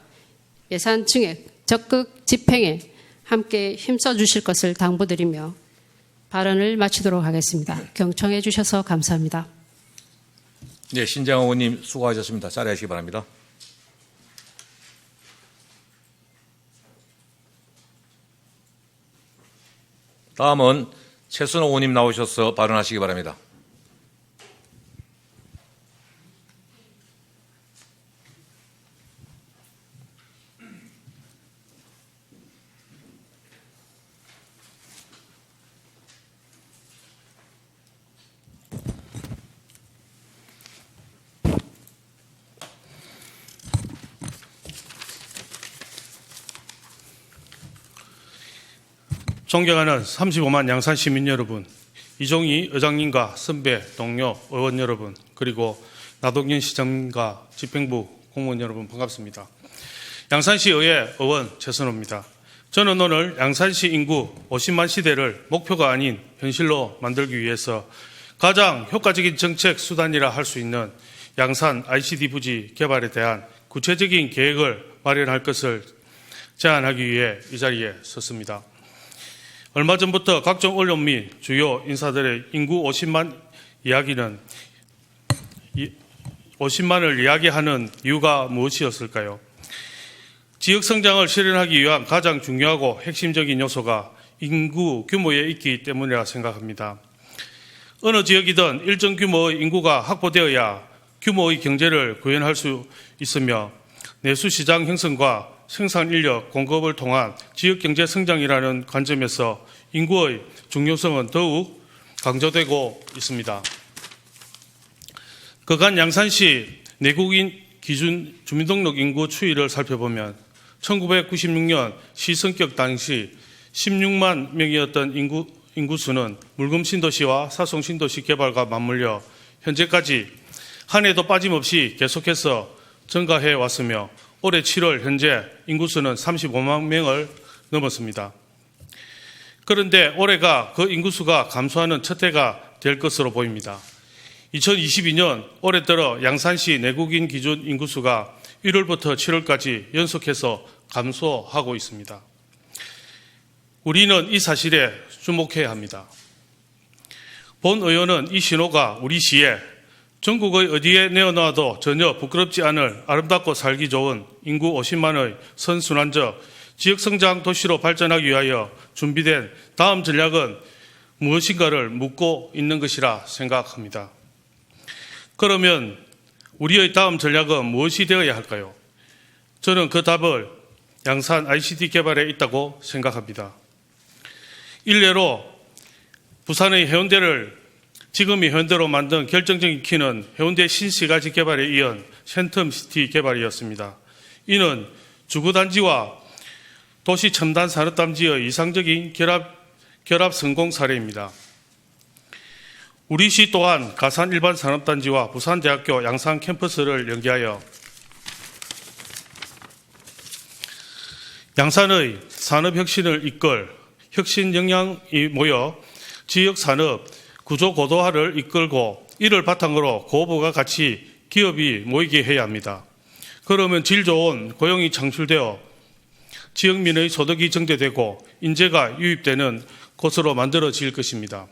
예산 증액, 적극 집행에 함께 힘써 주실 것을 당부드리며 발언을 마치도록 하겠습니다. 경청해 주셔서 감사합니다. 네, 신장 의원님 수고하셨습니다. 자리하시기 바랍니다. 다음은 최순호 의원님 나오셔서 발언하시기 바랍니다. 존경하는 35만 양산 시민 여러분, 이종희 의장님과 선배, 동료, 의원 여러분, 그리고 나동현 시장님과 집행부 공무원 여러분 반갑습니다. 양산시의회 의원 최선호입니다. 저는 오늘 양산시 인구 50만 시대를 목표가 아닌 현실로 만들기 위해서 가장 효과적인 정책 수단이라 할 수 있는 양산 ICD 부지 개발에 대한 구체적인 계획을 마련할 것을 제안하기 위해 이 자리에 섰습니다. 얼마 전부터 각종 언론 및 주요 인사들의 인구 50만 이야기는 50만을 이야기하는 이유가 무엇이었을까요? 지역 성장을 실현하기 위한 가장 중요하고 핵심적인 요소가 인구 규모에 있기 때문이라 생각합니다. 어느 지역이든 일정 규모의 인구가 확보되어야 규모의 경제를 구현할 수 있으며 내수시장 형성과 생산인력 공급을 통한 지역경제 성장이라는 관점에서 인구의 중요성은 더욱 강조되고 있습니다. 그간 양산시 내국인 기준 주민등록 인구 추이를 살펴보면 1996년 시성격 당시 16만 명이었던 인구수는 물금신도시와 사송신도시 개발과 맞물려 현재까지 한 해도 빠짐없이 계속해서 증가해 왔으며 올해 7월 현재 인구수는 35만 명을 넘었습니다. 그런데 올해가 그 인구수가 감소하는 첫 해가 될 것으로 보입니다. 2022년 올해 들어 양산시 내국인 기준 인구수가 1월부터 7월까지 연속해서 감소하고 있습니다. 우리는 이 사실에 주목해야 합니다. 본 의원은 이 신호가 우리 시에 전국의 어디에 내어놔도 전혀 부끄럽지 않을 아름답고 살기 좋은 인구 50만의 선순환적 지역성장 도시로 발전하기 위하여 준비된 다음 전략은 무엇인가를 묻고 있는 것이라 생각합니다. 그러면 우리의 다음 전략은 무엇이 되어야 할까요? 저는 그 답을 양산 ICD 개발에 있다고 생각합니다. 일례로 부산의 해운대를 지금의 해운대로 만든 결정적인 키는 해운대 신시가지 개발에 이은 센텀시티 개발이었습니다. 이는 주거단지와 도시 첨단 산업단지의 이상적인 결합 성공 사례입니다. 우리 시 또한 가산 일반 산업단지와 부산대학교 양산 캠퍼스를 연계하여 양산의 산업혁신을 이끌 혁신 역량이 모여 지역 산업 구조 고도화를 이끌고 이를 바탕으로 고부가 가치 기업이 모이게 해야 합니다. 그러면 질 좋은 고용이 창출되어 지역민의 소득이 증대되고 인재가 유입되는 곳으로 만들어질 것입니다.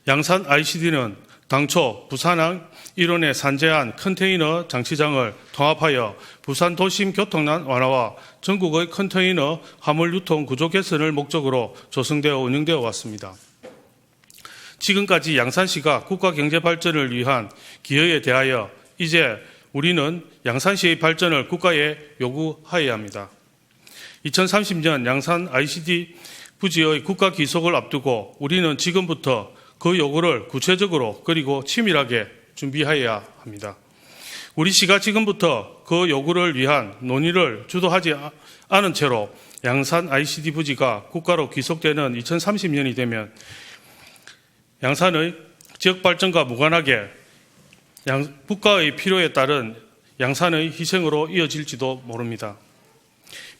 양산 ICD는 당초 부산항 일원에 산재한 컨테이너 장치장을 통합하여 부산 도심 교통난 완화와 전국의 컨테이너 화물 유통 구조 개선을 목적으로 조성되어 운영되어 왔습니다. 지금까지 양산시가 국가 경제 발전을 위한 기여에 대하여 이제 우리는 양산시의 발전을 국가에 요구하여야 합니다. 2030년 양산 ICD 부지의 국가 기속을 앞두고 우리는 지금부터 그 요구를 구체적으로 그리고 치밀하게 준비해야 합니다. 우리 시가 지금부터 그 요구를 위한 논의를 주도하지 않은 채로 양산 ICD 부지가 국가로 귀속되는 2030년이 되면 양산의 지역 발전과 무관하게 국가의 필요에 따른 양산의 희생으로 이어질지도 모릅니다.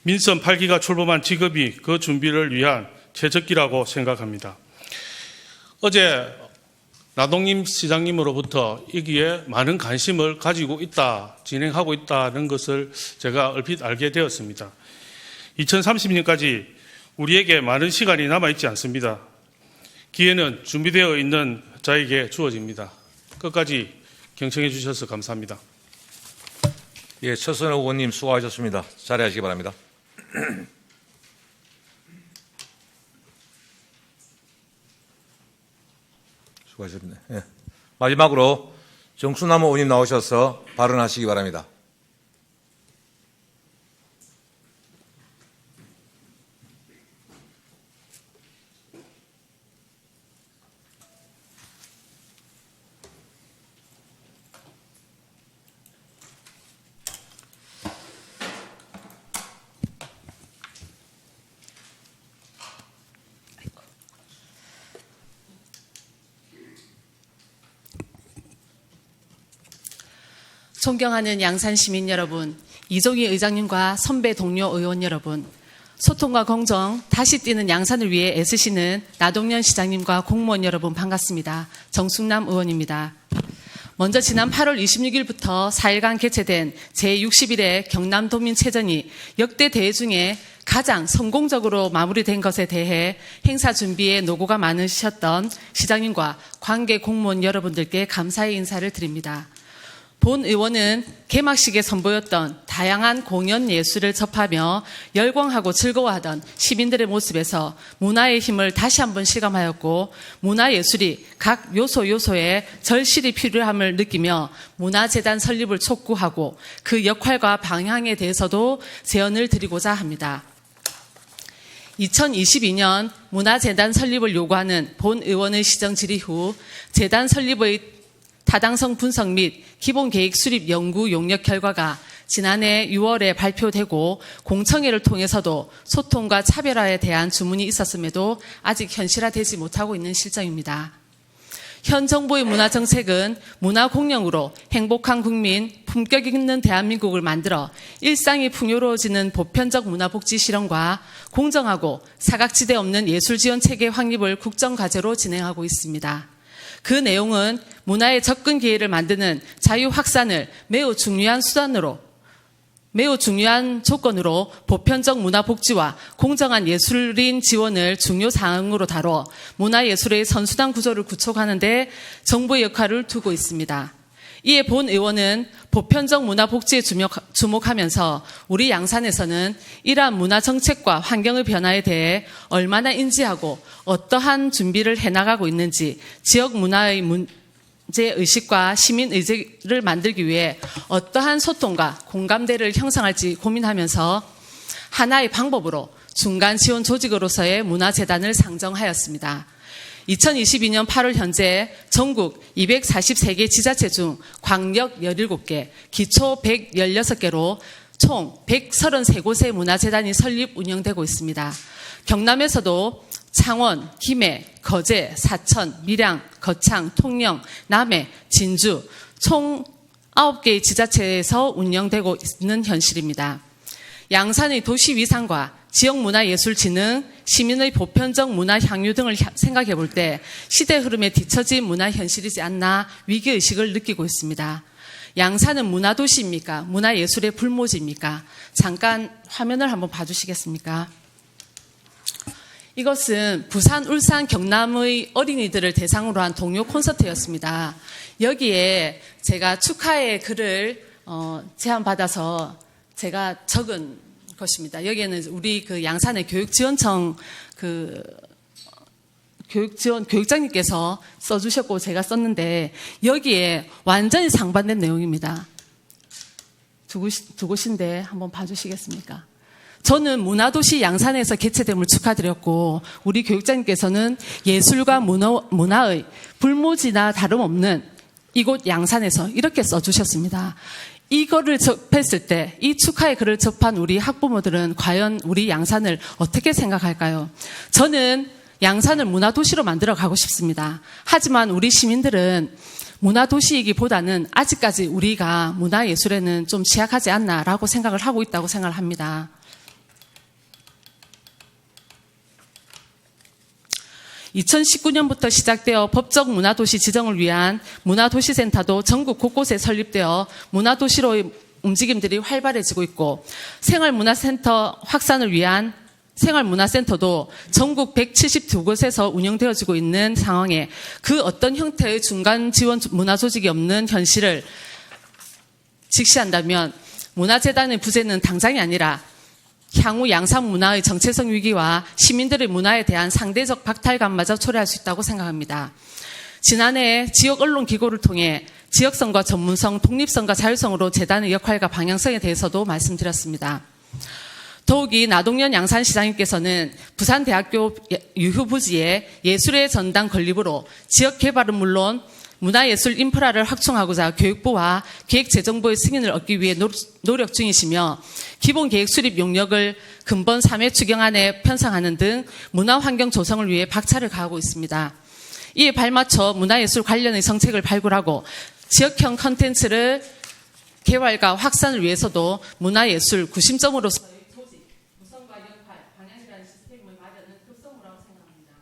민선 8기가 출범한 지금이 그 준비를 위한 최적기라고 생각합니다. 어제 나동임 시장님으로부터 여기에 많은 관심을 가지고 있다, 진행하고 있다는 것을 제가 얼핏 알게 되었습니다. 2030년까지 우리에게 많은 시간이 남아있지 않습니다. 기회는 준비되어 있는 자에게 주어집니다. 끝까지 경청해 주셔서 감사합니다. 예, 최선호 의원님 수고하셨습니다. 자리하시기 바랍니다. 수고하셨습니다. 예. 마지막으로 정수남 의원님 나오셔서 발언하시기 바랍니다. 존경하는 양산 시민 여러분, 이종희 의장님과 선배 동료 의원 여러분, 소통과 공정, 다시 뛰는 양산을 위해 애쓰시는 나동연 시장님과 공무원 여러분 반갑습니다. 정숙남 의원입니다. 먼저 지난 8월 26일부터 4일간 개최된 제61회 경남도민체전이 역대 대회 중에 가장 성공적으로 마무리된 것에 대해 행사 준비에 노고가 많으셨던 시장님과 관계 공무원 여러분들께 감사의 인사를 드립니다. 본 의원은 개막식에 선보였던 다양한 공연 예술을 접하며 열광하고 즐거워하던 시민들의 모습에서 문화의 힘을 다시 한번 실감하였고 문화예술이 각 요소에 절실히 필요함을 느끼며 문화재단 설립을 촉구하고 그 역할과 방향에 대해서도 제언을 드리고자 합니다. 2022년 문화재단 설립을 요구하는 본 의원의 시정 질의 후 재단 설립의 타당성 분석 및 기본계획 수립 연구 용역 결과가 지난해 6월에 발표되고 공청회를 통해서도 소통과 차별화에 대한 주문이 있었음에도 아직 현실화되지 못하고 있는 실정입니다. 현 정부의 문화정책은 문화공영으로 행복한 국민, 품격 있는 대한민국을 만들어 일상이 풍요로워지는 보편적 문화복지 실현과 공정하고 사각지대 없는 예술지원체계 확립을 국정과제로 진행하고 있습니다. 그 내용은 문화의 접근 기회를 만드는 자유 확산을 매우 중요한 조건으로 보편적 문화 복지와 공정한 예술인 지원을 중요 사항으로 다뤄 문화예술의 선순환 구조를 구축하는 데 정부의 역할을 두고 있습니다. 이에 본 의원은 보편적 문화 복지에 주목하면서 우리 양산에서는 이러한 문화 정책과 환경의 변화에 대해 얼마나 인지하고 어떠한 준비를 해나가고 있는지 지역 문화의 문제의식과 시민의식을 만들기 위해 어떠한 소통과 공감대를 형성할지 고민하면서 하나의 방법으로 중간 지원 조직으로서의 문화재단을 상정하였습니다. 2022년 8월 현재 전국 243개 지자체 중 광역 17개, 기초 116개로 총 133곳의 문화재단이 설립 운영되고 있습니다. 경남에서도 창원, 김해, 거제, 사천, 밀양, 거창, 통영, 남해, 진주 총 9개의 지자체에서 운영되고 있는 현실입니다. 양산의 도시위상과 지역문화예술진흥, 시민의 보편적 문화 향유 등을 생각해 볼 때 시대 흐름에 뒤처진 문화 현실이지 않나 위기의식을 느끼고 있습니다. 양산은 문화도시입니까? 문화예술의 불모지입니까? 잠깐 화면을 한번 봐주시겠습니까? 이것은 부산, 울산, 경남의 어린이들을 대상으로 한 동요 콘서트였습니다. 여기에 제가 축하의 글을 제안받아서 제가 적은 것입니다. 여기에는 우리 그 양산의 교육지원청 교육장님께서 써주셨고 제가 썼는데 여기에 완전히 상반된 내용입니다. 두 곳인데 한번 봐주시겠습니까? 저는 문화도시 양산에서 개최됨을 축하드렸고 우리 교육장님께서는 예술과 문화의 불모지나 다름없는 이곳 양산에서 이렇게 써주셨습니다. 이거를 접했을 때 이 축하의 글을 접한 우리 학부모들은 과연 우리 양산을 어떻게 생각할까요? 저는 양산을 문화도시로 만들어 가고 싶습니다. 하지만 우리 시민들은 문화도시이기보다는 아직까지 우리가 문화예술에는 좀 취약하지 않나라고 생각을 하고 있다고 생각을 합니다. (2019년부터) 시작되어 법적 문화도시 지정을 위한 문화도시센터도 전국 곳곳에 설립되어 문화도시로의 움직임들이 활발해지고 있고 생활문화센터 확산을 위한 생활문화센터도 전국 172곳에서 운영되어지고 있는 상황에 그 어떤 형태의 중간 지원 문화조직이 없는 현실을 직시한다면 문화재단의 부재는 당장이 아니라 향후 양산 문화의 정체성 위기와 시민들의 문화에 대한 상대적 박탈감마저 초래할 수 있다고 생각합니다. 지난해 지역 언론 기고를 통해 지역성과 전문성, 독립성과 자율성으로 재단의 역할과 방향성에 대해서도 말씀드렸습니다. 더욱이 나동연 양산시장님께서는 부산대학교 유휴부지에 예술의 전당 건립으로 지역 개발은 물론 문화예술 인프라를 확충하고자 교육부와 기획재정부의 승인을 얻기 위해 노력 중이시며 기본계획 수립 용역을 근본 3회 추경안에 편성하는 등 문화환경 조성을 위해 박차를 가하고 있습니다. 이에 발맞춰 문화예술 관련의 정책을 발굴하고 지역형 컨텐츠를 개발과 확산을 위해서도 문화예술 구심점으로서의 조직, 구성과 역할, 방향이라는 시스템을 마련은 급선무라고 생각합니다.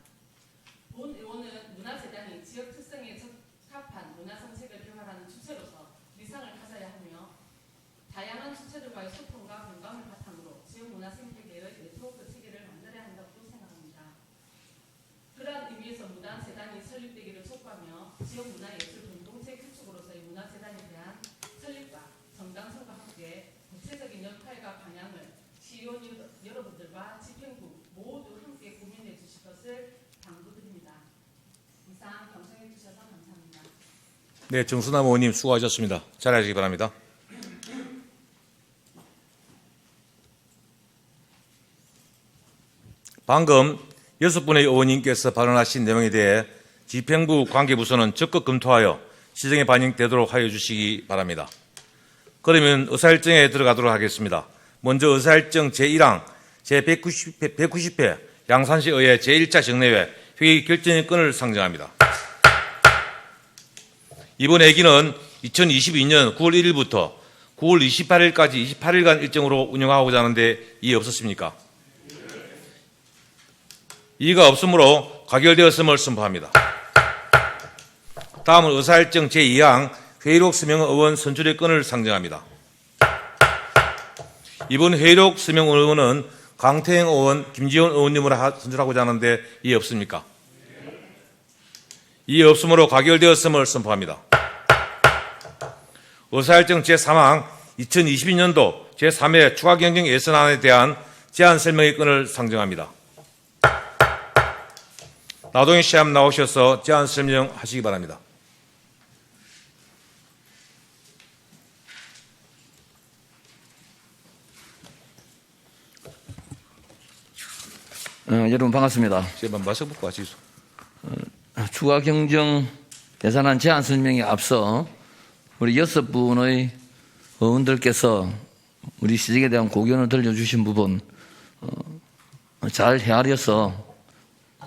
본 의원은 문화재단이 지역 특성에 적합한 문화정책을 개발하는 주체로서 위상을 가져야 하며 다양한 주체들과의 소통과 공감을 바탕으로 지역 문화 생태계의 네트워크 체계를 만들어야 한다고 생각합니다. 그러한 의미에서 문화재단이 설립되기를 촉구하며 지역 문화예술 공동체 구축으로서의 문화재단에 대한 설립과 정당성과 함께 구체적인 역할과 방향을 시의원 여러분들과 집행부 모두 함께 고민해 주실 것을 당부드립니다. 이상 경청해 주셔서 감사합니다. 네, 정순남 의원님 수고하셨습니다. 잘하시기 바랍니다. 방금 6분의 의원님께서 발언하신 내용에 대해 집행부 관계부서는 적극 검토하여 시정에 반영되도록 하여 주시기 바랍니다. 그러면 의사일정에 들어가도록 하겠습니다. 먼저 의사일정 제1항 제190회 양산시의회 제1차 정례회 회의 결정권을 상정합니다. 이번 회기는 2022년 9월 1일부터 9월 28일까지 28일간 일정으로 운영하고자 하는데 이해 없었습니까? 이의가 없으므로 가결되었음을 선포합니다. 다음은 의사일정 제2항 회의록 서명 의원 선출의 건을 상정합니다. 이번 회의록 서명 의원은 강태영 의원, 김지원 의원님을 선출하고자 하는데 이해 없습니까? 이해 없으므로 가결되었음을 선포합니다. 의사일정 제3항 2022년도 제3회 추가경정 예산안에 대한 제안 설명의 건을 상정합니다. 나동현 시장 나오셔서 제안 설명하시기 바랍니다. 여러분 반갑습니다. 제발 마스크 벗고 하시죠. 추가 경정 예산안 제안 설명에 앞서 우리 6분의 의원들께서 우리 시정에 대한 고견을 들려주신 부분 잘 헤아려서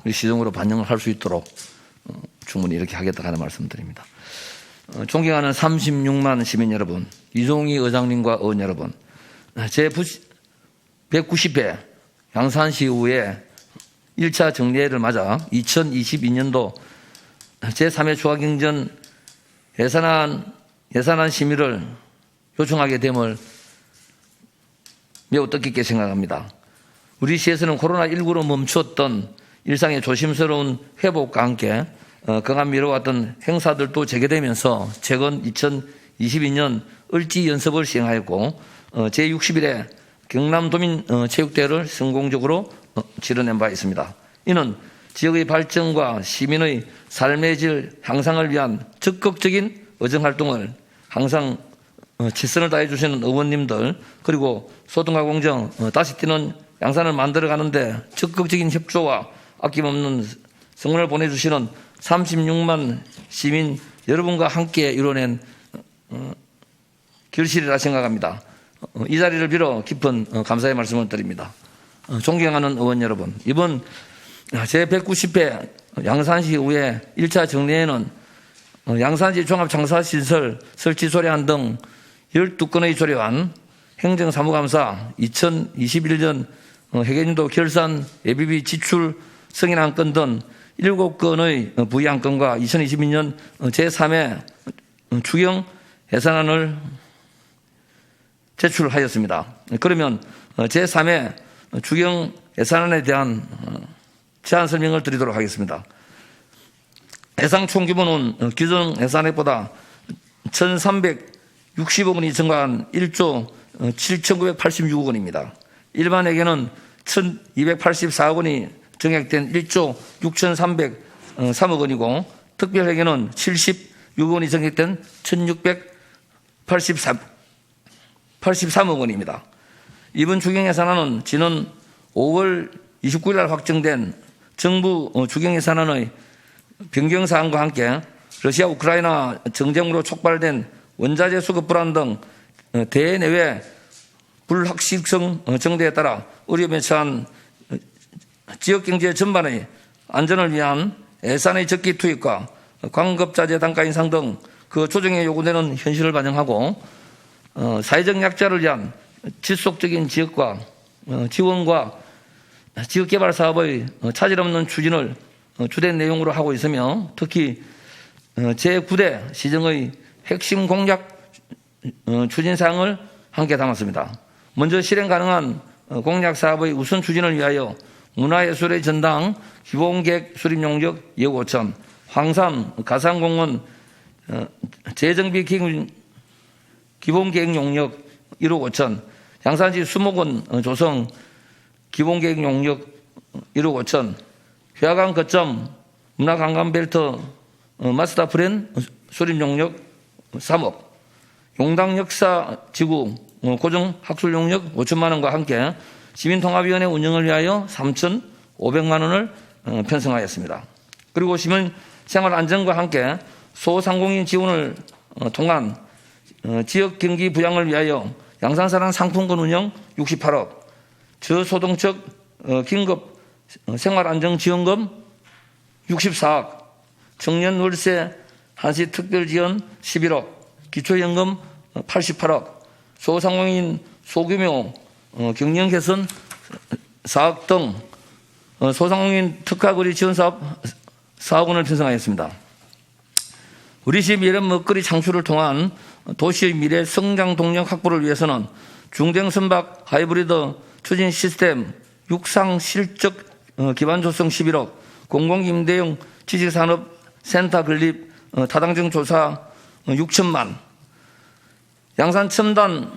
우리 시정으로 반영을 할 수 있도록 충분히 이렇게 하겠다 하는 말씀드립니다. 존경하는 36만 시민 여러분, 이종희 의장님과 의원 여러분, 제 190회 양산시의회 1차 정례회를 맞아 2022년도 제3회 추가경정 예산안 심의를 요청하게 됨을 매우 뜻깊게 생각합니다. 우리 시에서는 코로나19로 멈추었던 일상의 조심스러운 회복과 함께 그간 미뤄왔던 행사들도 재개되면서 최근 2022년 을지 연습을 시행하였고 제61회 경남도민체육대회를 성공적으로 치러낸 바 있습니다. 이는 지역의 발전과 시민의 삶의 질 향상을 위한 적극적인 의정활동을 항상 최선을 다해 주시는 의원님들, 그리고 소통과 공정, 다시 뛰는 양산을 만들어가는데 적극적인 협조와 아낌없는 성원을 보내주시는 36만 시민 여러분과 함께 이뤄낸 결실이라 생각합니다. 이 자리를 빌어 깊은 감사의 말씀을 드립니다. 존경하는 의원 여러분, 이번 제190회 양산시의회 1차 정례회는 양산시 종합창사시설 설치 조례안 등 12건의 조례안, 행정사무감사, 2021년 회계연도 결산 예비비 지출 승인안 건 등 7건의 부의안 건과 2022년 제3회 추경 예산안을 제출하였습니다. 그러면 제3회 추경 예산안에 대한 제안 설명을 드리도록 하겠습니다. 예상 총규모는 기존 예산액보다 1,360억 원이 증가한 1조 7,986억 원입니다. 일반에게는 1,284억 원이 증액된 1조 6,303억 원이고 특별회계는 76억 원이 증액된 1,683억 원입니다. 이번 추경예산안은 지난 5월 29일 날 확정된 정부 추경예산안의 변경사항과 함께 러시아 우크라이나 정쟁으로 촉발된 원자재 수급 불안 등 대내외 불확실성 정대에 따라 어려움에 처한 지역경제 전반의 안전을 위한 예산의 적기 투입과 광급자재 단가 인상 등 그 조정에 요구되는 현실을 반영하고 사회적 약자를 위한 지속적인 지역과 지원과 지역개발 사업의 차질 없는 추진을 주된 내용으로 하고 있으며 특히 제9대 시정의 핵심 공약 추진사항을 함께 담았습니다. 먼저 실행 가능한 공약 사업의 우선 추진을 위하여 문화예술의 전당 기본계획 수립 용역 2억 5천, 황산 가산공원 재정비 기본계획 용역 1억 5천, 양산시 수목원 조성 기본계획 용역 1억 5천, 회화강 거점 문화관광벨트 마스터 플랜 수립 용역 3억, 용당 역사지구 고정 학술 용역 5천만 원과 함께 시민통합위원회 운영을 위하여 3,500만 원을 편성하였습니다. 그리고 시민 생활 안정과 함께 소상공인 지원을 통한 지역 경기 부양을 위하여 양산사랑 상품권 운영 68억, 저소득층 긴급 생활안정지원금 64억, 청년 월세 한시 특별지원 11억, 기초연금 88억, 소상공인 소규모 경영 개선 4억 등 소상공인 특화거리 지원사업 4억 원을 편성하였습니다. 우리 시 미래 먹거리 창출을 통한 도시의 미래 성장 동력 확보를 위해서는 중등 선박 하이브리드 추진 시스템 육상 실적 기반 조성 11억, 공공임대용 지식산업센터 건립 타당성 조사 6천만, 양산 첨단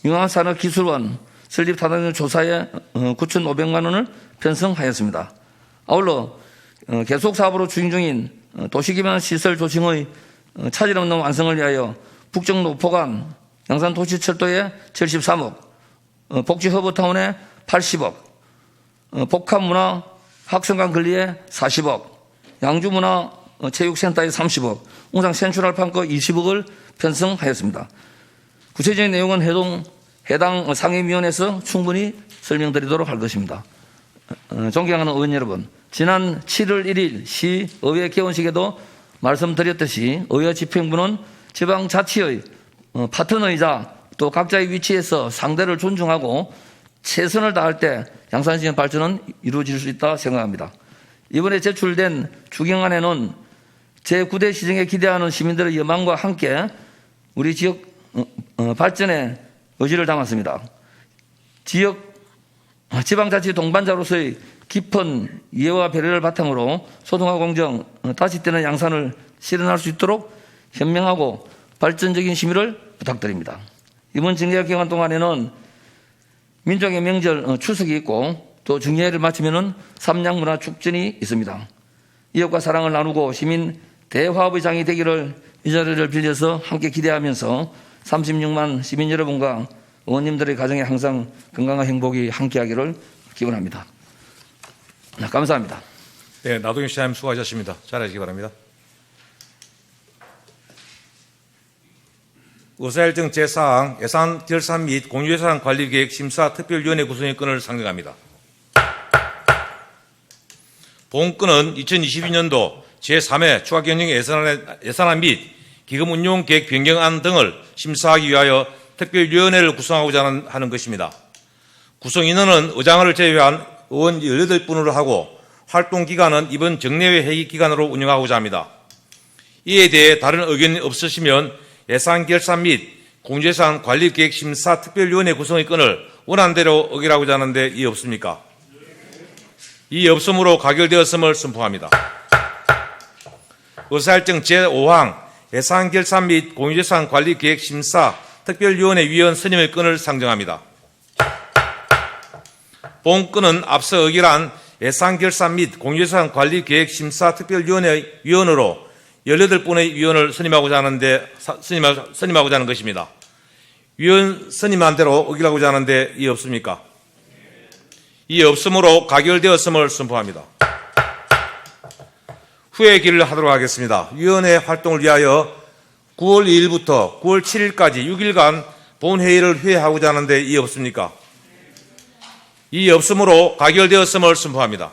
융합산업기술원 설립 타당성 조사에 9,500만 원을 편성하였습니다. 아울러 계속 사업으로 추진 중인 도시기반 시설 조성의 차질 없는 완성을 위하여 북정 노포간 양산 도시철도에 73억, 복지 허브타운에 80억, 복합문화 학생관 건립에 40억, 양주문화 체육센터에 30억, 웅산 센트럴파크 20억을 편성하였습니다. 구체적인 내용은 해당 상임위원회에서 충분히 설명드리도록 할 것입니다. 존경하는 의원 여러분, 지난 7월 1일 시의회 개원식에도 말씀드렸듯이 의회 집행부는 지방자치의 파트너이자 또 각자의 위치에서 상대를 존중하고 최선을 다할 때 양산시의 발전은 이루어질 수 있다 생각합니다. 이번에 제출된 주경안에는 제9대 시정에 기대하는 시민들의 여망과 함께 우리 지역 발전의 의지를 담았습니다. 지방자치 동반자로서의 깊은 이해와 배려를 바탕으로 소통과 공정, 다시 뛰는 양산을 실현할 수 있도록 현명하고 발전적인 심의를 부탁드립니다. 이번 정기학 기간 동안에는 민족의 명절 추석이 있고 또 중요회를 마치면은 삼양문화축전이 있습니다. 이웃과 사랑을 나누고 시민 대화합의 장이 되기를 이 자리를 빌려서 함께 기대하면서 36만 시민 여러분과 의원님들의 가정에 항상 건강한 행복이 함께하기를 기원합니다. 감사합니다. 네, 나동현 시장님 수고하셨습니다. 잘하시기 바랍니다. 의사일정 제4항 예산 결산 및 공유예산 관리계획 심사 특별위원회 구성의 건을 상정합니다. 본 건은 2022년도 제3회 추가경영 예산안 및 기금 운용 계획 변경안 등을 심사하기 위하여 특별위원회를 구성하고자 하는 것입니다. 구성 인원은 의장을 제외한 의원 18분으로 하고 활동 기간은 이번 정례회 회의 기간으로 운영하고자 합니다. 이에 대해 다른 의견이 없으시면 예산 결산 및 공유예산 관리계획 심사 특별위원회 구성의 건을 원안대로 의결하고자 하는데 이의 없습니까? 이 없음으로 가결되었음을 선포합니다. 의사일정 제5항 예산 결산 및 공유예산 관리계획 심사 특별위원회 위원 선임의 건을 상정합니다. 본 건은 앞서 의결한 예산 결산 및 공유예산 관리계획 심사 특별위원회 위원으로 18분의 위원을 선임하고자 하는 것입니다. 위원 선임한 대로 의결하고자 하는데 이의 없습니까? 이 없음으로 가결되었음을 선포합니다. 후에 길을 하도록 하겠습니다. 위원회 활동을 위하여 9월 2일부터 9월 7일까지 6일간 본회의를 회의하고자 하는데 이의 없습니까? 이 없음으로 가결되었음을 선포합니다.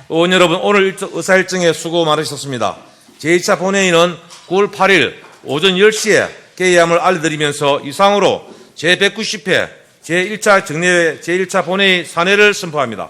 의원 여러분, 오늘 의사일정에 수고 많으셨습니다. 제1차 본회의는 9월 8일 오전 10시에 개의함을 알려드리면서 이상으로 제190회 제1차 정례회 제1차 본회의 산회를 선포합니다.